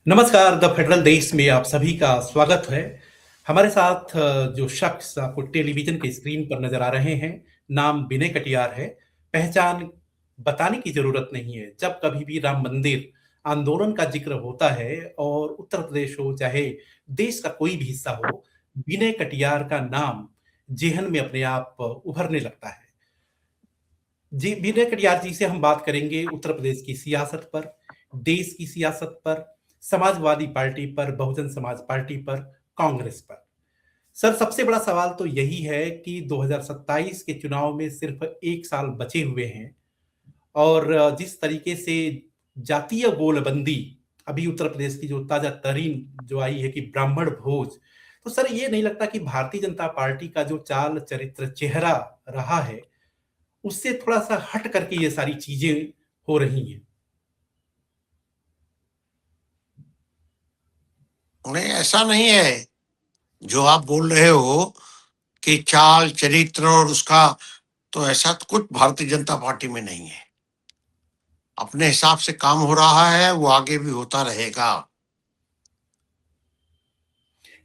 नमस्कार, the federal देश में आप सभी का स्वागत है। हमारे साथ जो शख्स आपको टेलीविज़न के स्क्रीन पर नज़र आ रहे हैं, नाम विनय कटियार है। पहचान बताने की ज़रूरत नहीं है। जब कभी भी राम मंदिर आंदोलन का ज़िक्र होता है और उत्तर प्रदेश हो, चाहे देश का कोई भी हिस्सा हो, विनय कटियार का नाम ज़ेहन में अपने आप उभरने लगता है। जी, विनय कटियार जी से हम बात करेंगे उत्तर प्रदेश की सियासत पर, देश की सियासत पर, समाजवादी पार्टी पर, बहुजन समाज पार्टी पर, कांग्रेस पर। सर, सबसे बड़ा सवाल तो यही है कि 2027 के चुनाव में सिर्फ 1 साल बचे हुए हैं और जिस तरीके से जातीय गोलबंदी अभी उत्तर प्रदेश की जो ताज़ा तरीन जो आई है कि ब्राह्मण भोज, तो सर ये नहीं लगता कि भारतीय जनता पार्टी का जो चाल, चरित्र, चेहरा रहा है, उससे थोड़ा-सा हट करके ये सारी चीज़ें हो रही हैं। नहीं, ऐसा नहीं है। जो आप बोल रहे हो कि चाल चरित्र और उसका, तो ऐसा तो कुछ भारतीय जनता पार्टी में नहीं है। अपने हिसाब से काम हो रहा है, वो आगे भी होता रहेगा।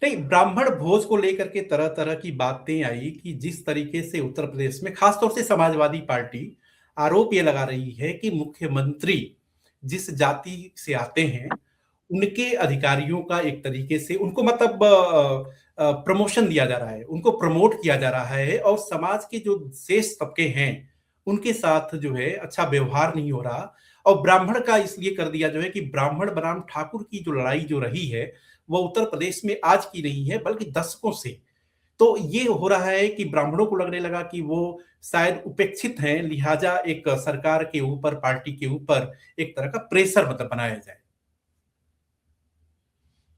नहीं, ब्राह्मण भोज को लेकर के तरह-तरह की बातें आई कि जिस तरीके से उत्तर प्रदेश में खासतौर से समाजवादी पार्टी आरोप ये लगा रही है कि मुख्यमंत्री जिस जाति से आते हैं, उनके अधिकारियों का एक तरीके से उनको मतलब प्रमोशन दिया जा रहा है, उनको प्रमोट किया जा रहा है और समाज के जो शेष तबके हैं, उनके साथ जो है अच्छा व्यवहार नहीं हो रहा और ब्राह्मण का इसलिए कर दिया जो है कि ब्राह्मण बनाम ठाकुर की जो लड़ाई जो रही है, वो उत्तर प्रदेश में आज की नहीं है बल्कि दशकों से। तो ये हो रहा है कि ब्राह्मणों को लगने लगा कि वो शायद उपेक्षित हैं, लिहाजा एक सरकार के ऊपर, पार्टी के ऊपर एक तरह का प्रेशर मतलब बनाया जाए।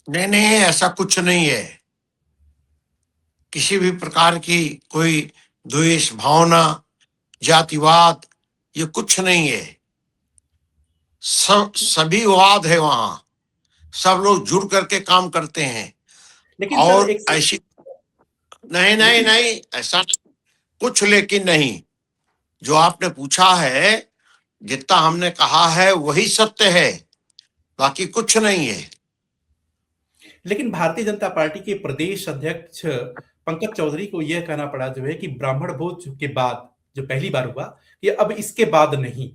नहीं नहीं, ऐसा कुछ नहीं है। किसी भी प्रकार की कोई द्वेष भावना, जातिवाद, ये कुछ नहीं है। सब सभी वाद है वहां। सब लोग जुड़ करके काम करते हैं। लेकिन सर और एक ऐसी, नहीं नहीं लेकिन नहीं, ऐसा कुछ लेकिन नहीं। जो आपने पूछा है, जितना हमने कहा है वही सत्य है, बाकी कुछ नहीं है। लेकिन भारतीय जनता पार्टी के प्रदेश अध्यक्ष पंकज चौधरी को यह कहना पड़ा जो है कि ब्राह्मण भोज के बाद जो पहली बार हुआ, ये अब इसके बाद नहीं।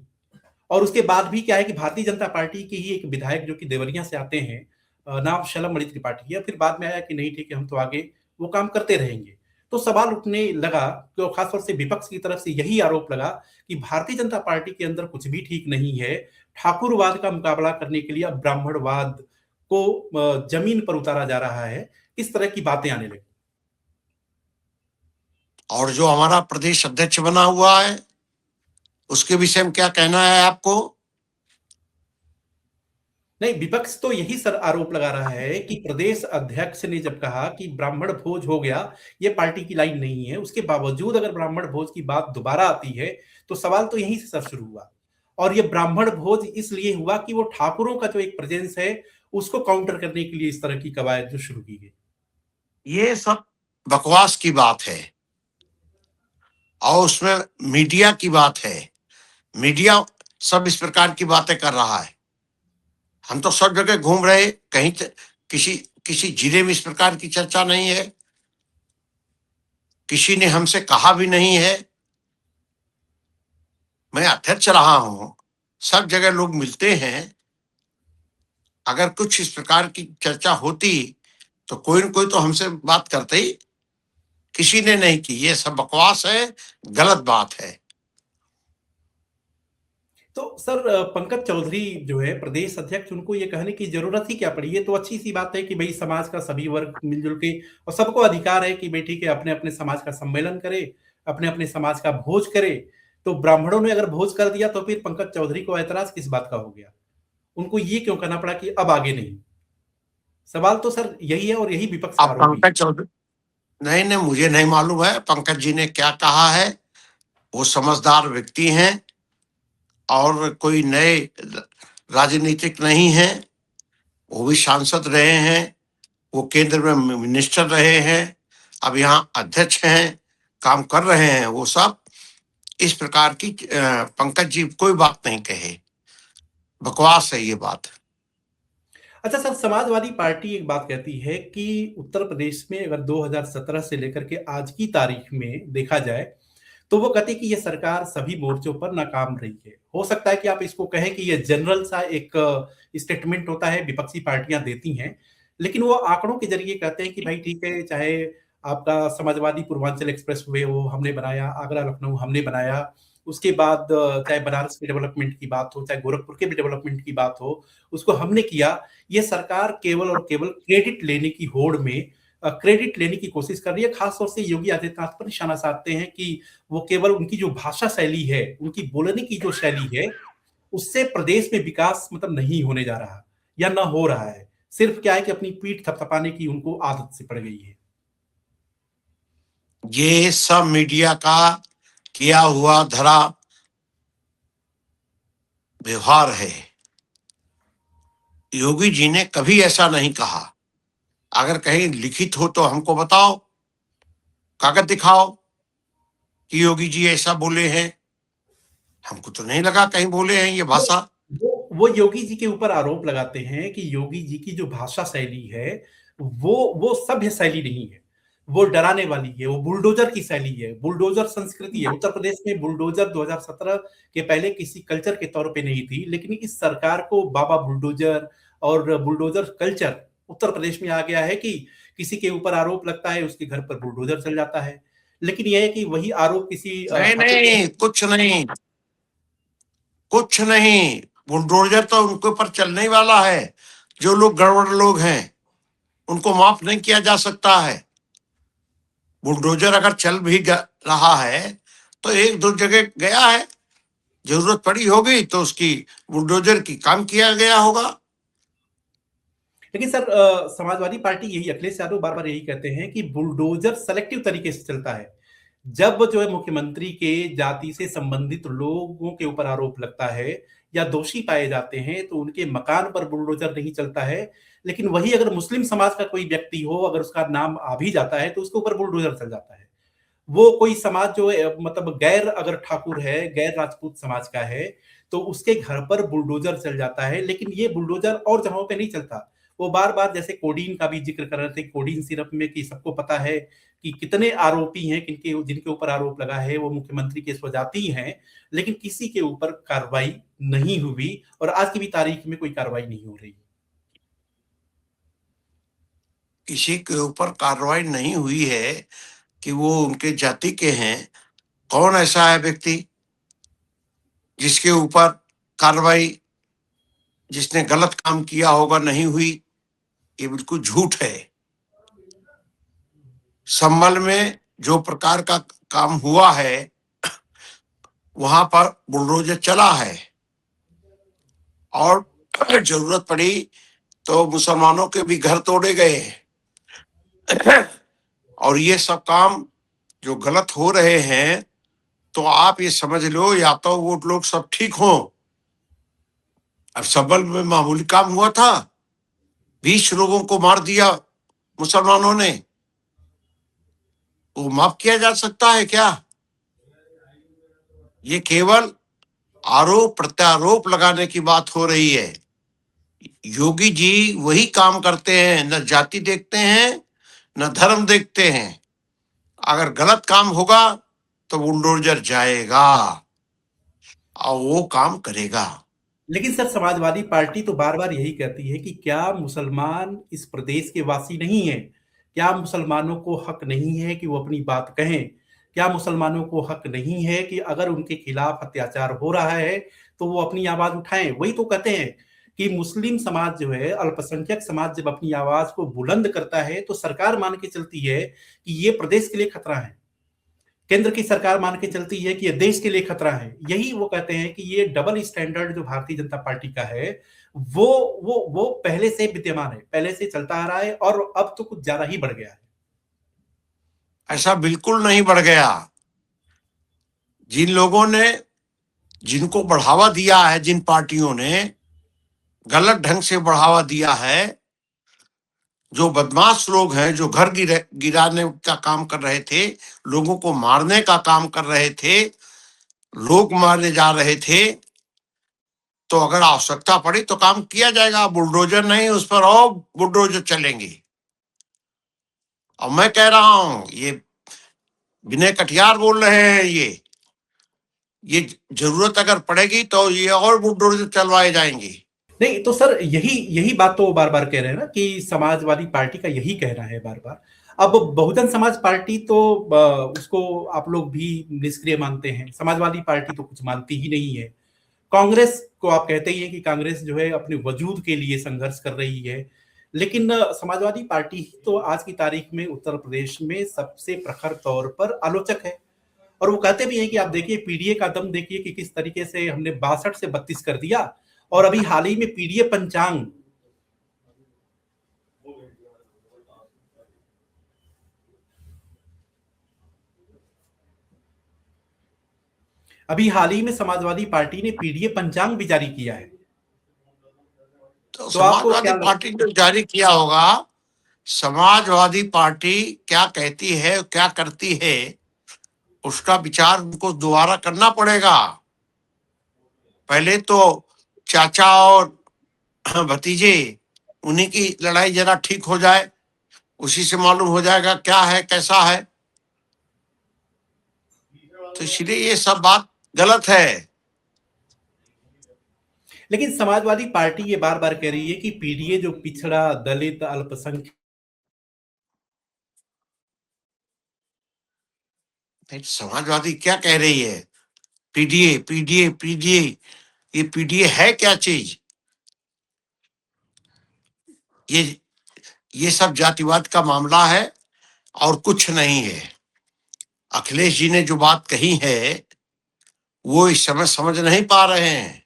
और उसके बाद भी क्या है कि भारतीय जनता पार्टी के ही एक विधायक जो कि देवरिया से आते हैं, नाम शलम मणि त्रिपाठी है, फिर बाद में आया कि नहीं ठीक है, हम तो आगे वो काम करते रहेंगे। तो सवाल उठने लगा, तो खासतौर से विपक्ष की तरफ से यही आरोप लगा कि भारतीय जनता पार्टी के अंदर कुछ भी ठीक नहीं है। ठाकुरवाद का मुकाबला करने के लिए अब ब्राह्मणवाद को जमीन पर उतारा जा रहा है। इस तरह की बातें आने लगी। और जो हमारा प्रदेश अध्यक्ष बना हुआ है, उसके विषय में क्या कहना है आपको? नहीं, विपक्ष तो यही सर आरोप लगा रहा है कि प्रदेश अध्यक्ष ने जब कहा कि ब्राह्मण भोज हो गया, ये पार्टी की लाइन नहीं है, उसके बावजूद अगर ब्राह्मण भोज की बात दोबारा आती है, तो सवाल तो यहीं से सर शुरू हुआ। और ये ब्राह्मण भोज इसलिए हुआ कि वो ठाकुरों का जो एक प्रेजेंस है, उसको काउंटर करने के लिए इस तरह की कवायद जो शुरू की गई। ये सब बकवास की बात है। और उसमें मीडिया की बात है। मीडिया सब इस प्रकार की बातें कर रहा है। हम तो सब जगह घूम रहे, कहीं किसी किसी जिले में इस प्रकार की चर्चा नहीं है। किसी ने हमसे कहा भी नहीं है। मैं अध्यक्ष रहा हूं, सब जगह लोग मिलते हैं। अगर कुछ इस प्रकार की चर्चा होती तो कोई न कोई तो हमसे बात करते ही। किसी ने नहीं की। ये सब बकवास है, गलत बात है। तो सर पंकज चौधरी जो है प्रदेश अध्यक्ष, उनको ये कहने की जरूरत ही क्या पड़ी? ये तो अच्छी सी बात है कि भाई समाज का सभी वर्ग मिलजुल के और सबको अधिकार है कि भाई ठीक है, अपने अपने समाज का सम्मेलन करे, अपने अपने समाज का भोज करे। तो ब्राह्मणों ने अगर भोज कर दिया तो फिर पंकज चौधरी को ऐतराज किस बात का हो गया? उनको ये क्यों कहना पड़ा कि अब आगे नहीं? सवाल तो सर यही है और यही विपक्ष का अब आरोप भी। पंकज चौधरी, नहीं नहीं, मुझे नहीं मालूम है पंकज जी ने क्या कहा है। वो समझदार व्यक्ति हैं और कोई नए राजनीतिक नहीं है। वो भी सांसद रहे हैं, वो केंद्र में मिनिस्टर रहे हैं, अब यहाँ अध्यक्ष हैं, काम कर रहे हैं। वो सब इस प्रकार की पंकज जी कोई बात नहीं कहे। बकवास है ये बात। अच्छा सर, समाजवादी पार्टी एक बात कहती है कि उत्तर प्रदेश में अगर 2017 से लेकर के आज की तारीख में देखा जाए, तो वो कहते हैं कि ये सरकार सभी मोर्चों पर नाकाम रही है। हो सकता है कि आप इसको कहें कि ये जनरल सा एक स्टेटमेंट होता है, विपक्षी पार्टियां देती हैं, लेकिन वो आंकड़ों के जरिए कहते हैं कि भाई ठीक है, चाहे आपका समाजवादी पूर्वांचल एक्सप्रेस वे वो हमने बनाया, आगरा लखनऊ हमने बनाया, उसके बाद चाहे बनारस के डेवलपमेंट की बात हो, चाहे गोरखपुर के भी डेवलपमेंट की बात हो, उसको हमने किया। ये सरकार केवल और केवल क्रेडिट लेने की होड़ में क्रेडिट लेने की कोशिश कर रही है। खास तौर से योगी आदित्यनाथ पर निशाना साधते हैं कि वो केवल उनकी जो भाषा शैली है, उनकी बोलने की जो शैली है, उससे प्रदेश में विकास मतलब नहीं होने जा रहा या ना हो रहा है। सिर्फ क्या है कि अपनी पीठ थपथपाने की उनको आदत से पड़ गई है। ये सब मीडिया का किया हुआ धरा व्यवहार है। योगी जी ने कभी ऐसा नहीं कहा। अगर कहीं लिखित हो तो हमको बताओ, कागज दिखाओ कि योगी जी ऐसा बोले हैं। हमको तो नहीं लगा कहीं बोले हैं ये वो भाषा। वो योगी जी के ऊपर आरोप लगाते हैं कि योगी जी की जो भाषा शैली है, वो सभ्य शैली नहीं है, वो डराने वाली है, वो बुलडोजर की शैली है, बुलडोजर संस्कृति है। उत्तर प्रदेश में बुलडोजर 2017 के पहले किसी कल्चर के तौर पे नहीं थी, लेकिन इस सरकार को बाबा बुलडोजर और बुलडोजर कल्चर उत्तर प्रदेश में आ गया है कि किसी के ऊपर आरोप लगता है, उसके घर पर बुलडोजर चल जाता है। लेकिन यह है कि वही आरोप किसी नहीं ठाकुर नहीं, कुछ नहीं, कुछ नहीं। बुलडोजर तो उनके ऊपर चलने ही वाला है। जो लोग गड़बड़ लोग हैं उनको माफ नहीं किया जा सकता है। बुलडोजर अगर चल भी रहा है तो एक दो जगह गया है, जरूरत पड़ी होगी तो उसकी बुलडोजर की काम किया गया होगा। लेकिन सर समाजवादी पार्टी यही अखिलेश यादव बार बार यही कहते हैं कि बुलडोजर सेलेक्टिव तरीके से चलता है। जब जो है मुख्यमंत्री के जाति से संबंधित लोगों के ऊपर आरोप लगता है या दोषी पाए जाते हैं, तो उनके मकान पर बुलडोजर नहीं चलता है। लेकिन वही अगर मुस्लिम समाज का कोई व्यक्ति हो, अगर उसका नाम आ भी जाता है, तो उसके ऊपर बुलडोजर चल जाता है। वो कोई समाज जो है मतलब गैर अगर ठाकुर है, गैर राजपूत समाज का है, तो उसके घर पर बुलडोजर चल जाता है। लेकिन ये बुलडोजर और जगहों पे नहीं चलता। वो बार-बार जैसे कोडीन का भी ज़िक्र कर रहे थे, कोडीन सिरप में कि सबको पता है कि कितने आरोपी हैं, किनके जिनके ऊपर आरोप लगा है, वो मुख्यमंत्री के स्वजाति हैं, लेकिन किसी के ऊपर कार्रवाई नहीं हुई और आज की भी तारीख में कोई कार्रवाई नहीं हो रही। किसी के ऊपर कार्रवाई नहीं हुई है कि वो उनके जाति के हैं। कौन ऐसा है व्यक्ति जिसके ऊपर कार्रवाई, जिसने गलत काम किया होगा, नहीं हुई? ये बिल्कुल झूठ है। संभल में जो प्रकार का काम हुआ है वहां पर बुलडोजर चला है और जरूरत पड़ी तो मुसलमानों के भी घर तोड़े गए। और ये सब काम जो गलत हो रहे हैं, तो आप ये समझ लो या तो वो लोग सब ठीक हों। अब संभल में मामूली काम हुआ था, 20 लोगों को मार दिया मुसलमानों ने, वो माफ किया जा सकता है क्या? ये केवल आरोप प्रत्यारोप लगाने की बात हो रही है। योगी जी वही काम करते हैं, न जाति देखते हैं न धर्म देखते हैं। अगर गलत काम होगा तो बुलडोजर जाएगा और वो काम करेगा। लेकिन सर समाजवादी पार्टी तो बार-बार यही कहती है कि क्या मुसलमान इस प्रदेश के वासी नहीं हैं? क्या मुसलमानों को हक नहीं है कि वो अपनी बात कहें? क्या मुसलमानों को हक नहीं है कि अगर उनके खिलाफ अत्याचार हो रहा है, तो वो अपनी आवाज़ उठाएँ? वही तो कहते हैं कि मुस्लिम समाज जो है, अल्पसंख्यक समाज जब अपनी आवाज़ को बुलंद करता है, तो सरकार मान के चलती है कि ये प्रदेश के लिए खतरा है। केंद्र की सरकार मान के चलती है कि ये देश के लिए खतरा है। यही वो कहते हैं कि ये डबल स्टैंडर्ड जो भारतीय जनता पार्टी का है, वो वो पहले से विद्यमान है, पहले से चलता आ रहा है और अब तो कुछ ज़्यादा ही बढ़ गया है। ऐसा बिल्कुल नहीं बढ़ गया। जिन लोगों ने, जिनको बढ़ावा दिया है, जिन पार्टियों ने गलत ढंग से बढ़ावा दिया है, जो बदमाश लोग हैं, जो घर गिराने का काम कर रहे थे, लोगों को मारने का काम कर रहे थे, लोग मारने जा रहे थे, तो अगर आवश्यकता पड़ी तो काम किया जाएगा, बुलडोजर नहीं, उस पर और बुलडोजर चलेंगे। और मैं कह रहा हूं, ये विनय कटियार बोल रहे हैं, ये जरूरत अगर पड़ेगी तो ये और बुलडोजर चलवाए जाएंगे। नहीं तो सर, यही यही बात तो बार बार कह रहे हैं ना कि समाजवादी पार्टी का यही कहना है बार बार। अब बहुजन समाज पार्टी तो उसको आप लोग भी निष्क्रिय मानते हैं, समाजवादी पार्टी तो कुछ मानती ही नहीं है। कांग्रेस को आप कहते ही हैं कि कांग्रेस जो है अपने वजूद के लिए संघर्ष कर रही है, लेकिन समाजवादी पार्टी ही तो आज की तारीख में उत्तर प्रदेश में सबसे प्रखर तौर पर आलोचक है। और वो कहते भी हैं कि आप देखिए पीडीए का दम देखिए कि किस तरीके से हमने 62 से 32 कर दिया, और अभी हाल ही में पीडीए पंचांग अभी हाल ही में समाजवादी पार्टी ने पीडीए पंचांग भी जारी किया है। तो तो आपको समाजवादी क्या लगता पार्टी ने जारी किया होगा। समाजवादी पार्टी क्या कहती है, क्या करती है, उसका विचार उनको दोबारा करना पड़ेगा। पहले तो चाचा और भतीजे, उन्हीं की लड़ाई जरा ठीक हो जाए, उसी से मालूम हो जाएगा क्या है कैसा है। तो इसलिए ये सब बात गलत है। लेकिन समाजवादी पार्टी ये बार बार कह रही है कि पीडीए जो पिछड़ा दलित अल्पसंख्यक समाजवादी क्या कह रही है? पीडीए पीडीए पीडीए, ये पीडीए है क्या चीज? ये ये सब जातिवाद का मामला है और कुछ नहीं है। अखिलेश जी ने जो बात कही है वो इस समय समझ नहीं पा रहे हैं,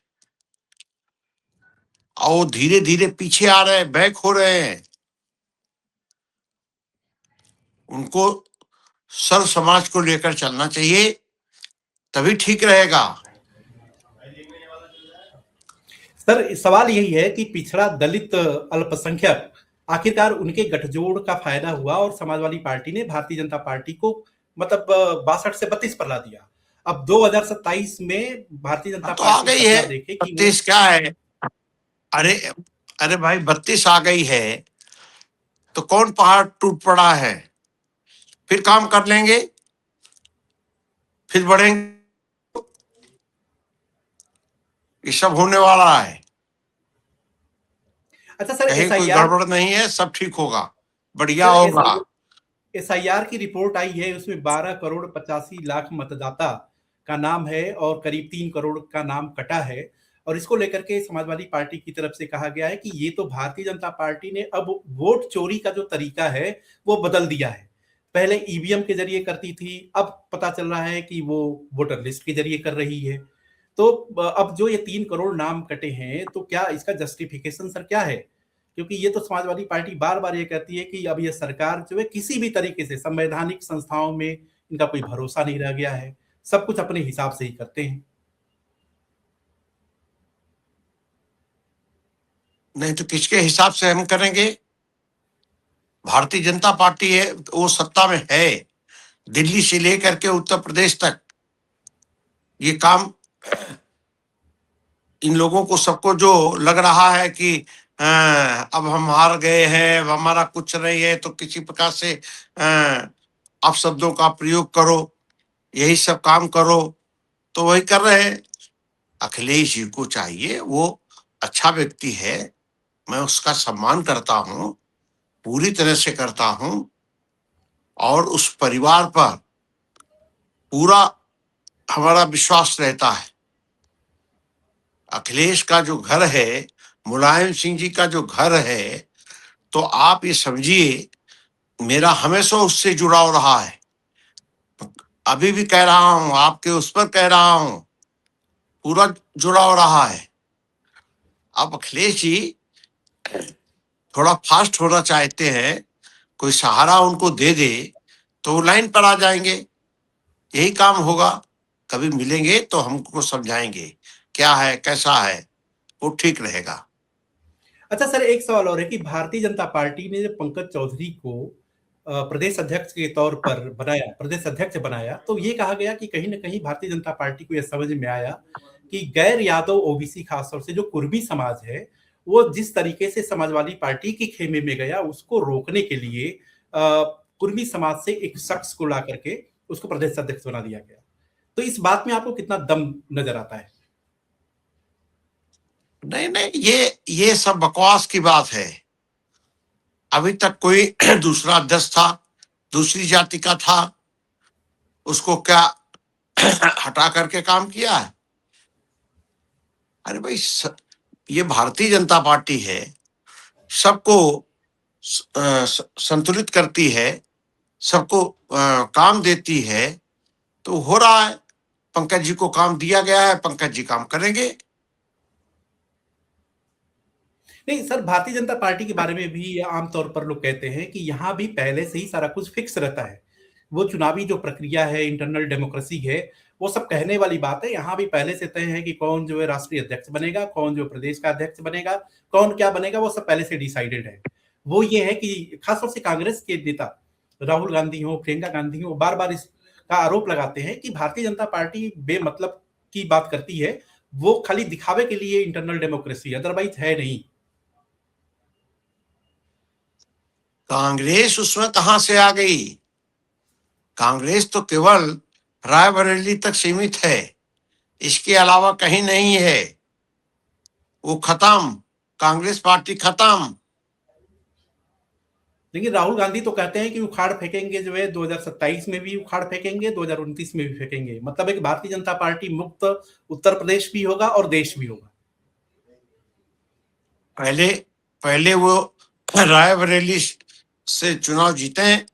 और वो धीरे धीरे पीछे आ रहे हैं, बैक हो रहे हैं। उनको सर्व समाज को लेकर चलना चाहिए, तभी ठीक रहेगा। सर, सवाल यही है कि पिछड़ा दलित अल्पसंख्यक आखिरकार उनके गठजोड़ का फायदा हुआ और समाजवादी पार्टी ने भारतीय जनता पार्टी को मतलब 62 से 32 पर ला दिया। अब 2027 में भारतीय जनता तो आ पार्टी गई है सपना देखे कि वो 32, क्या है? अरे अरे भाई 32 आ गई है तो कौन पहाड़ टूट पड़ा है? फिर काम कर लेंगे, फिर बढ़ेंगे। ये सब होने वाला है। अच्छा सर, कहीं कोई एसआईआर गड़बड़ नहीं है, सब ठीक होगा, बढ़िया सर होगा। एसआईआर की रिपोर्ट आई है, उसमें 12 करोड़ 85 लाख मतदाता का नाम है और करीब 3 करोड़ का नाम कटा है। और इसको लेकर के समाजवादी पार्टी की तरफ से कहा गया है कि ये तो भारतीय जनता पार्टी ने अब वोट चोरी का जो तरीका है वो बदल दिया है। पहले ईवीएम के जरिए करती थी, अब पता चल रहा है कि वो वोटर लिस्ट के जरिए कर रही है। तो अब जो ये 3 करोड़ नाम कटे हैं, तो क्या इसका जस्टिफिकेशन सर क्या है? क्योंकि ये तो समाजवादी पार्टी बार-बार ये कहती है कि अब ये सरकार जो है किसी भी तरीके से संवैधानिक संस्थाओं में इनका कोई भरोसा नहीं रह गया है। सब कुछ अपने हिसाब से ही करते हैं। नहीं तो किसके हिसाब से हम करेंगे? भारतीय जनता पार्टी है, वो सत्ता में है, दिल्ली से लेकर के उत्तर प्रदेश तक। ये काम इन लोगों को, सबको जो लग रहा है कि अब हम हार गए हैं, अब हमारा कुछ नहीं है, तो किसी प्रकार से अपशब्दों का प्रयोग करो, यही सब काम करो, तो वही कर रहे हैं। अखिलेश जी को चाहिए, वो अच्छा व्यक्ति है, मैं उसका सम्मान करता हूं, पूरी तरह से करता हूं, और उस परिवार पर पूरा हमारा विश्वास रहता है। अखिलेश का जो घर है, मुलायम सिंह जी का जो घर है, तो आप ये समझिए मेरा हमेशा उससे जुड़ाव रहा है। अभी भी कह रहा हूं, आपके उस पर कह रहा हूं, पूरा जुड़ाव रहा है। अब अखिलेश जी थोड़ा फास्ट होना चाहते हैं, कोई सहारा उनको दे दे तो वो लाइन पर आ जाएंगे। यही काम होगा। कभी मिलेंगे तो हमको समझाएंगे क्या है कैसा है, वो ठीक रहेगा। अच्छा सर, एक सवाल और है कि भारतीय जनता पार्टी ने जब पंकज चौधरी को प्रदेश अध्यक्ष के तौर पर बनाया, प्रदेश अध्यक्ष बनाया, तो ये कहा गया कि कहीं न कहीं भारतीय जनता पार्टी को ये समझ में आया कि गैर यादव ओबीसी खासतौर से जो कुर्मी समाज है, वो जिस तरीके से समाजवादी पार्टी के खेमे में गया, उसको रोकने के लिए कुर्मी समाज से एक शख्स को ला करके उसको प्रदेश अध्यक्ष बना दिया गया। तो इस बात में आपको कितना दम नजर आता है? नहीं नहीं, ये सब बकवास की बात है। अभी तक कोई दूसरा अध्यक्ष था, दूसरी जाति का था, उसको क्या हटा करके काम किया है? अरे भाई, ये भारतीय जनता पार्टी है, सबको संतुलित करती है, सबको काम देती है, तो हो रहा है। पंकज जी को काम दिया गया है, पंकज जी काम करेंगे। नहीं सर, भारतीय जनता पार्टी के बारे में भी आमतौर पर लोग कहते हैं कि यहाँ भी पहले से ही सारा कुछ फिक्स रहता है। वो चुनावी जो प्रक्रिया है, इंटरनल डेमोक्रेसी है, वो सब कहने वाली बात है। यहाँ भी पहले से तय है कि कौन जो है राष्ट्रीय अध्यक्ष बनेगा, कौन जो प्रदेश का अध्यक्ष बनेगा, कौन क्या बनेगा, वो सब पहले से डिसाइडेड है। वो ये है कि खासतौर से कांग्रेस के नेता राहुल गांधी हो, प्रियंका गांधी हो, बार बार इसका आरोप लगाते हैं कि भारतीय जनता पार्टी बेमतलब की बात करती है, वो खाली दिखावे के लिए इंटरनल डेमोक्रेसी, अदरवाइज है नहीं। कांग्रेस उसमें कहां से आ गई? कांग्रेस तो केवल रायबरेली तक सीमित है, इसके अलावा कहीं नहीं है। वो खत्म, कांग्रेस पार्टी खत्म। लेकिन राहुल गांधी तो कहते हैं कि उखाड़ फेंकेंगे, जो है 2027 में भी उखाड़ फेंकेंगे, 2029 में भी फेंकेंगे। मतलब एक भारतीय जनता पार्टी मुक्त उत्तर प्रदेश भी होगा और देश भी होगा। पहले पहले वो रायबरेली से चुनाव जीते हैं,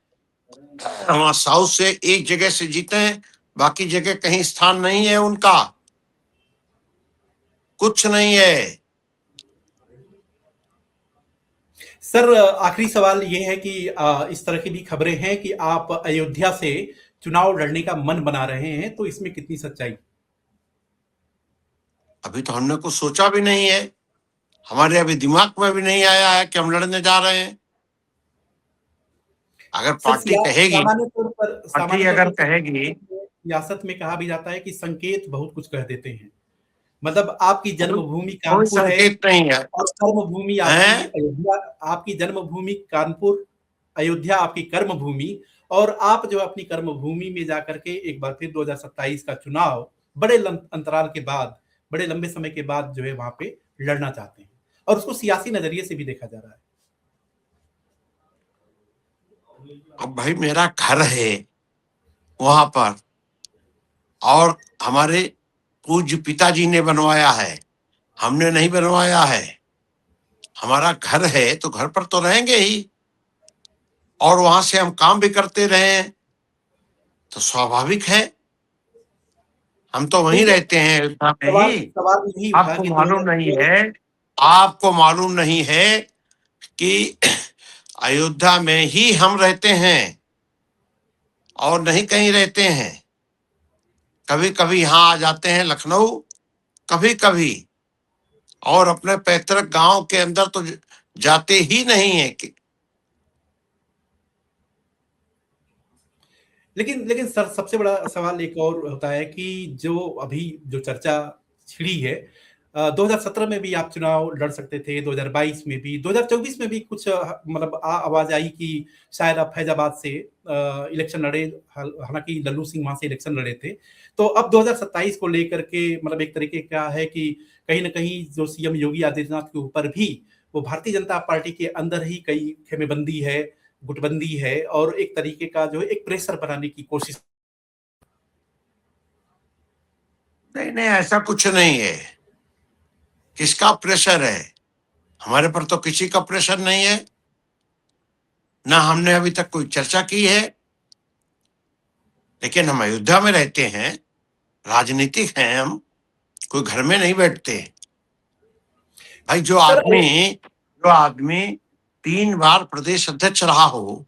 वहां साउथ से एक जगह से जीते हैं, बाकी जगह कहीं स्थान नहीं है उनका, कुछ नहीं है। सर आखिरी सवाल ये है कि इस तरह की भी खबरें हैं कि आप अयोध्या से चुनाव लड़ने का मन बना रहे हैं, तो इसमें कितनी सच्चाई? अभी तो हमने कुछ सोचा भी नहीं है, हमारे अभी दिमाग में भी नहीं आया है कि हम लड़ने जा रहे हैं। अगर सर पार्टी कहेगी, पार्टी अगर कहेगी, सियासत में कहा भी जाता है कि संकेत बहुत कुछ कह देते हैं। मतलब आपकी जन्मभूमि कोई कानपुर है संकेत नहीं है। और कर्मभूमि आपकी अयोध्या, आपकी जन्मभूमि कानपुर, अयोध्या आपकी कर्मभूमि, और आप जो अपनी कर्मभूमि में जाकर के एक बार फिर 2027 का चुनाव बड़े अंतराल के बाद, बड़े लंबे समय के बाद जो है वहां पे लड़ना चाहते हैं, और उसको सियासी नजरिए से भी देखा जा रहा है। अब भाई मेरा घर है वहां पर, और हमारे पूज्य पिताजी ने बनवाया है, हमने नहीं बनवाया है। हमारा घर है तो घर पर तो रहेंगे ही, और वहां से हम काम भी करते रहे हैं, तो स्वाभाविक है हम तो वहीं रहते हैं अयोध्या में ही। सवाल यही उठा आपको कि मालूम नहीं है, आपको मालूम नहीं है कि अयोध्या में ही हम रहते हैं और नहीं कहीं रहते हैं। कभी कभी यहाँ आ जाते हैं लखनऊ, कभी कभी, और अपने पैतृक गांव के अंदर तो जाते ही नहीं है कि। लेकिन लेकिन सर सबसे बड़ा सवाल एक और होता है कि जो अभी जो चर्चा छिड़ी है, 2017 में भी आप चुनाव लड़ सकते थे, 2022 में भी, 2024 में भी कुछ मतलब आवाज आई कि शायद आप फैजाबाद से इलेक्शन लड़े, हालांकि लल्लू सिंह वहां से इलेक्शन लड़े थे। तो अब 2027 को लेकर के मतलब एक तरीके का है कि कहीं ना कहीं जो सीएम योगी आदित्यनाथ के ऊपर भी वो भारतीय जनता पार्टी के अंदर ही कई खेमेबंदी है, गुटबंदी है, और एक तरीके का जो है एक प्रेशर बनाने की कोशिश। नहीं नहीं, ऐसा कुछ नहीं है। किसका प्रेशर है? हमारे पर तो किसी का प्रेशर नहीं है, ना हमने अभी तक कोई चर्चा की है। लेकिन हम अयोध्या में रहते हैं, राजनीतिक हैं हम, कोई घर में नहीं बैठते। भाई जो आदमी 3 बार प्रदेश अध्यक्ष रहा हो,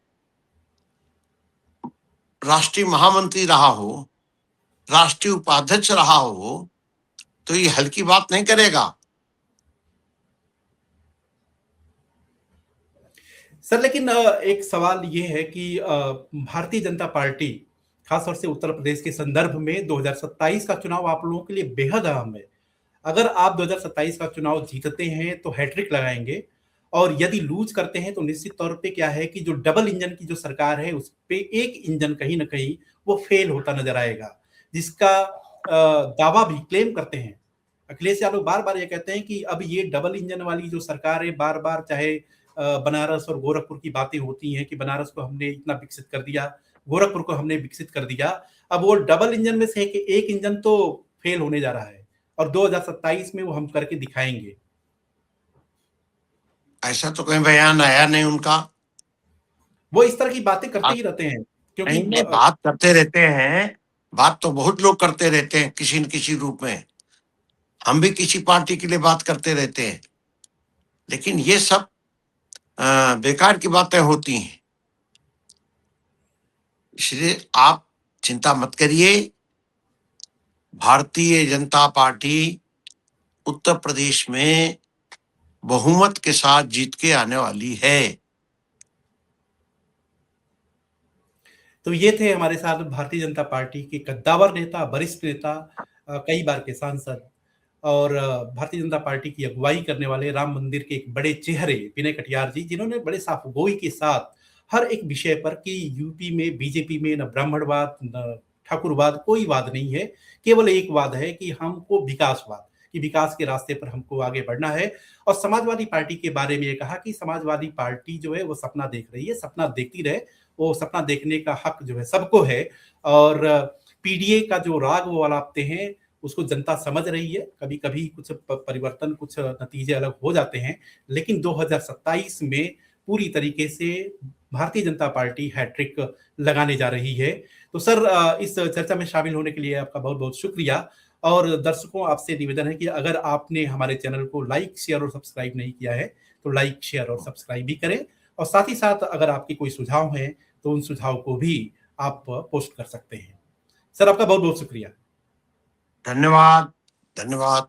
राष्ट्रीय महामंत्री रहा हो, राष्ट्रीय उपाध्यक्ष रहा हो, तो ये हल्की बात नहीं करेगा। सर लेकिन एक सवाल ये है कि भारतीय जनता पार्टी खासतौर से उत्तर प्रदेश के संदर्भ में 2027 का चुनाव आप लोगों के लिए बेहद अहम है। अगर आप 2027 का चुनाव जीतते हैं तो हैट्रिक लगाएंगे, और यदि लूज करते हैं तो निश्चित तौर पे क्या है कि जो डबल इंजन की जो सरकार है उस पे एक इंजन कहीं ना कहीं वो फेल होता नजर आएगा, जिसका दावा भी क्लेम करते हैं अखिलेश यादव। बार बार ये कहते हैं कि अब ये डबल इंजन वाली जो सरकार है, बार बार चाहे बनारस और गोरखपुर की बातें होती हैं कि बनारस को हमने इतना विकसित कर दिया, गोरखपुर को हमने विकसित कर दिया, अब वो डबल इंजन में से एक इंजन तो फेल होने जा रहा है और 2027 में वो हम करके दिखाएंगे। ऐसा तो कहीं बयान आया नहीं उनका। वो इस तरह की बातें करते ही रहते हैं क्योंकि नहीं, बात करते रहते हैं, बात तो बहुत लोग करते रहते हैं किसी न किसी रूप में। हम भी किसी पार्टी के लिए बात करते रहते हैं, लेकिन ये सब बेकार की बातें होती हैं। इसलिए आप चिंता मत करिए, भारतीय जनता पार्टी उत्तर प्रदेश में बहुमत के साथ जीत के आने वाली है। तो ये थे हमारे साथ भारतीय जनता पार्टी के कद्दावर नेता, वरिष्ठ नेता, कई बार के सांसद और भारतीय जनता पार्टी की अगुवाई करने वाले राम मंदिर के एक बड़े चेहरे विनय कटियार जी, जिन्होंने बड़े साफगोई के साथ हर एक विषय पर कि यूपी में बीजेपी में न ब्राह्मणवाद न ठाकुरवाद कोई वाद नहीं है, केवल एक वाद है कि हमको विकासवाद, कि विकास के रास्ते पर हमको आगे बढ़ना है। और समाजवादी पार्टी के बारे में ये कहा कि समाजवादी पार्टी जो है वो सपना देख रही है, सपना देखती रहे, वो सपना देखने का हक जो है सबको है। और पीडीए का जो राग वो अलापते हैं उसको जनता समझ रही है, कभी कभी कुछ परिवर्तन, कुछ नतीजे अलग हो जाते हैं, लेकिन 2027 में पूरी तरीके से भारतीय जनता पार्टी हैट्रिक लगाने जा रही है। तो सर, इस चर्चा में शामिल होने के लिए आपका बहुत बहुत शुक्रिया। और दर्शकों, आपसे निवेदन है कि अगर आपने हमारे चैनल को लाइक, शेयर और सब्सक्राइब नहीं किया है तो लाइक, शेयर और सब्सक्राइब भी करें। और साथ ही साथ अगर आपके कोई सुझाव हैं तो उन सुझाव को भी आप पोस्ट कर सकते हैं। सर, आपका बहुत बहुत शुक्रिया। धन्यवाद, धन्यवाद।